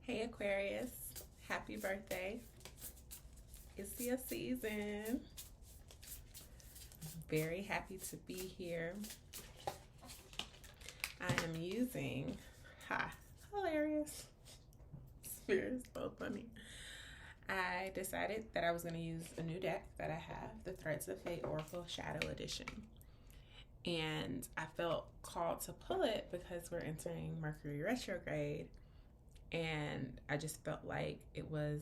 Hey Aquarius, happy birthday. It's your season. Very happy to be here. I am using, hilarious. Spirit is so funny. I decided that I was going to use a new deck that I have, the Threads of Fate Oracle Shadow Edition. And I felt called to pull it because we're entering Mercury retrograde. And I just felt like it was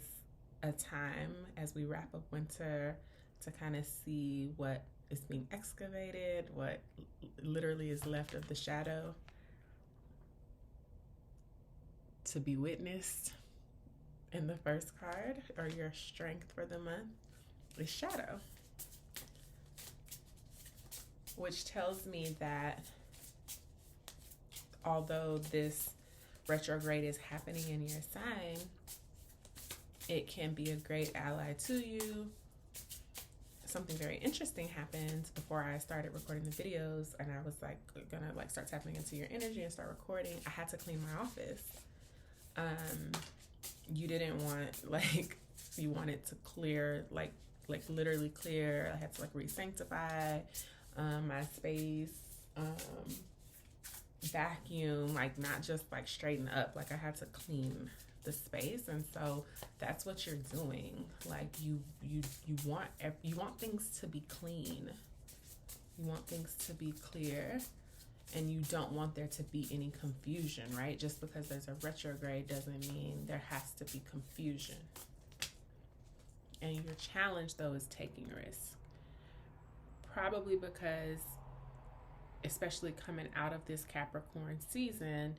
a time as we wrap up winter to kind of see what is being excavated, what literally is left of the shadow to be witnessed. And the first card, or your strength for the month, is Shadow, which tells me that although this retrograde is happening in your sign, it can be a great ally to you. Something very interesting happened before I started recording the videos, and I was like gonna start tapping into your energy and start recording. I had to clean my office. You didn't want, you wanted to clear, like literally clear. I had to re-sanctify my space, vacuum, not just straighten up. I had to clean the space, and so that's what you're doing. You want things to be clean. You want things to be clear, and you don't want there to be any confusion, right? Just because there's a retrograde doesn't mean there has to be confusion. And your challenge, though, is taking risks. Probably because, especially coming out of this Capricorn season,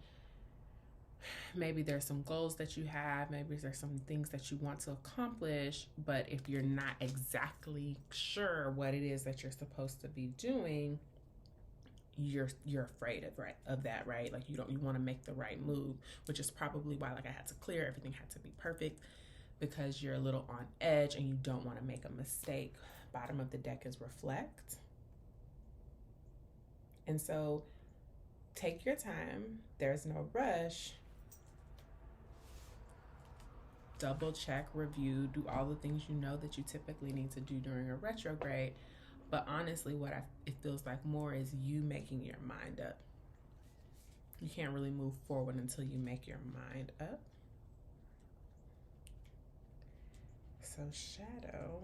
maybe there's some goals that you have, maybe there's some things that you want to accomplish, but if you're not exactly sure what it is that you're supposed to be doing, you're afraid of that, right? You want to make the right move, which is probably why I had to clear, everything had to be perfect, because you're a little on edge and you don't want to make a mistake. Bottom of the deck is Reflect. And so take your time. There's no rush. Double check, review, do all the things you know that you typically need to do during a retrograde. But honestly, it feels like more is you making your mind up. You can't really move forward until you make your mind up. So Shadow.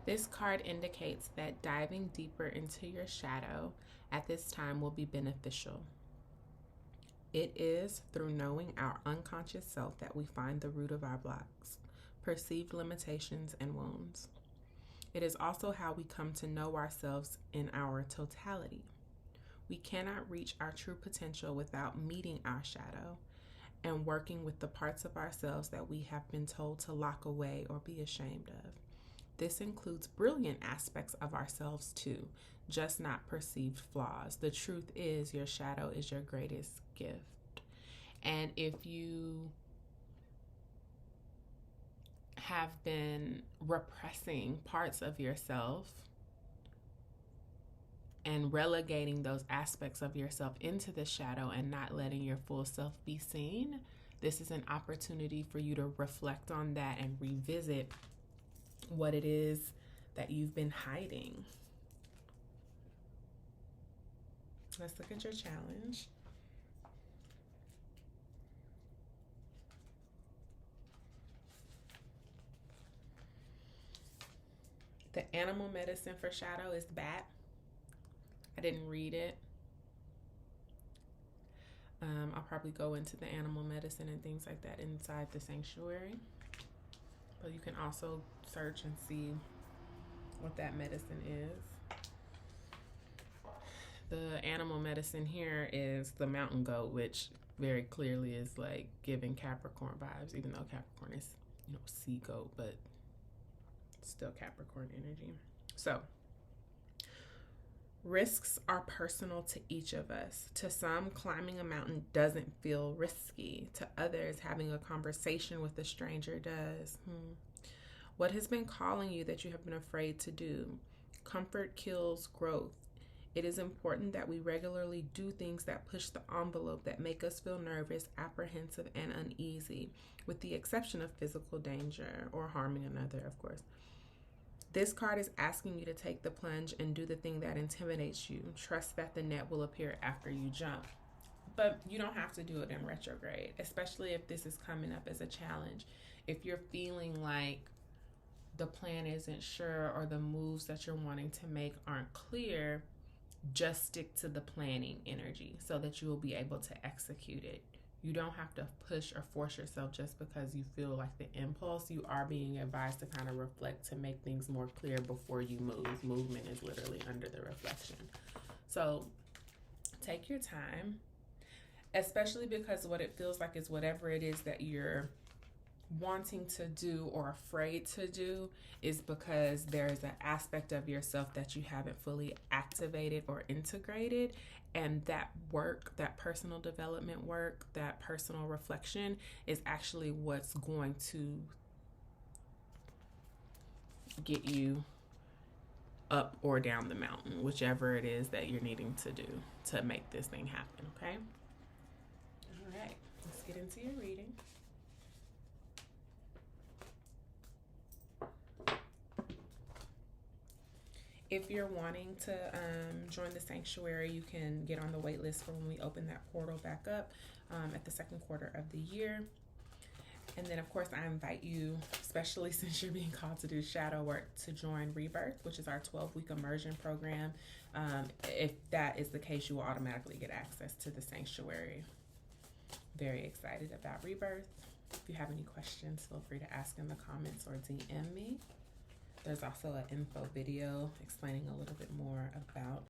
This card indicates that diving deeper into your shadow at this time will be beneficial. It is through knowing our unconscious self that we find the root of our blocks, perceived limitations, and wounds. It is also how we come to know ourselves in our totality. We cannot reach our true potential without meeting our shadow and working with the parts of ourselves that we have been told to lock away or be ashamed of. This includes brilliant aspects of ourselves too, just not perceived flaws. The truth is, your shadow is your greatest gift. And if you have been repressing parts of yourself and relegating those aspects of yourself into the shadow and not letting your full self be seen, this is an opportunity for you to reflect on that and revisit what it is that you've been hiding. Let's look at your challenge. The animal medicine for shadow is bat. I didn't read it. I'll probably go into the animal medicine and things like that inside the sanctuary. But you can also search and see what that medicine is. The animal medicine here is the mountain goat, which very clearly is giving Capricorn vibes, even though Capricorn is, sea goat, but still Capricorn energy. So, risks are personal to each of us. To some, climbing a mountain doesn't feel risky. To others, having a conversation with a stranger does. What has been calling you that you have been afraid to do? Comfort kills growth. It is important that we regularly do things that push the envelope, that make us feel nervous, apprehensive, and uneasy, with the exception of physical danger or harming another, of course. This card is asking you to take the plunge and do the thing that intimidates you. Trust that the net will appear after you jump. But you don't have to do it in retrograde, especially if this is coming up as a challenge. If you're feeling like the plan isn't sure or the moves that you're wanting to make aren't clear, just stick to the planning energy so that you will be able to execute it. You don't have to push or force yourself just because you feel like the impulse. You are being advised to kind of reflect to make things more clear before you move. Movement is literally under the reflection. So take your time, especially because what it feels like is whatever it is that you're wanting to do or afraid to do is because there's an aspect of yourself that you haven't fully activated or integrated. And that work, that personal development work, that personal reflection is actually what's going to get you up or down the mountain, whichever it is that you're needing to do to make this thing happen, okay? All right, let's get into your reading. If you're wanting to join the sanctuary, you can get on the wait list for when we open that portal back up at the second quarter of the year. And then, of course, I invite you, especially since you're being called to do shadow work, to join REBIRTH, which is our 12-week immersion program. If that is the case, you will automatically get access to the sanctuary. Very excited about REBIRTH. If you have any questions, feel free to ask in the comments or DM me. There's also an info video explaining a little bit more about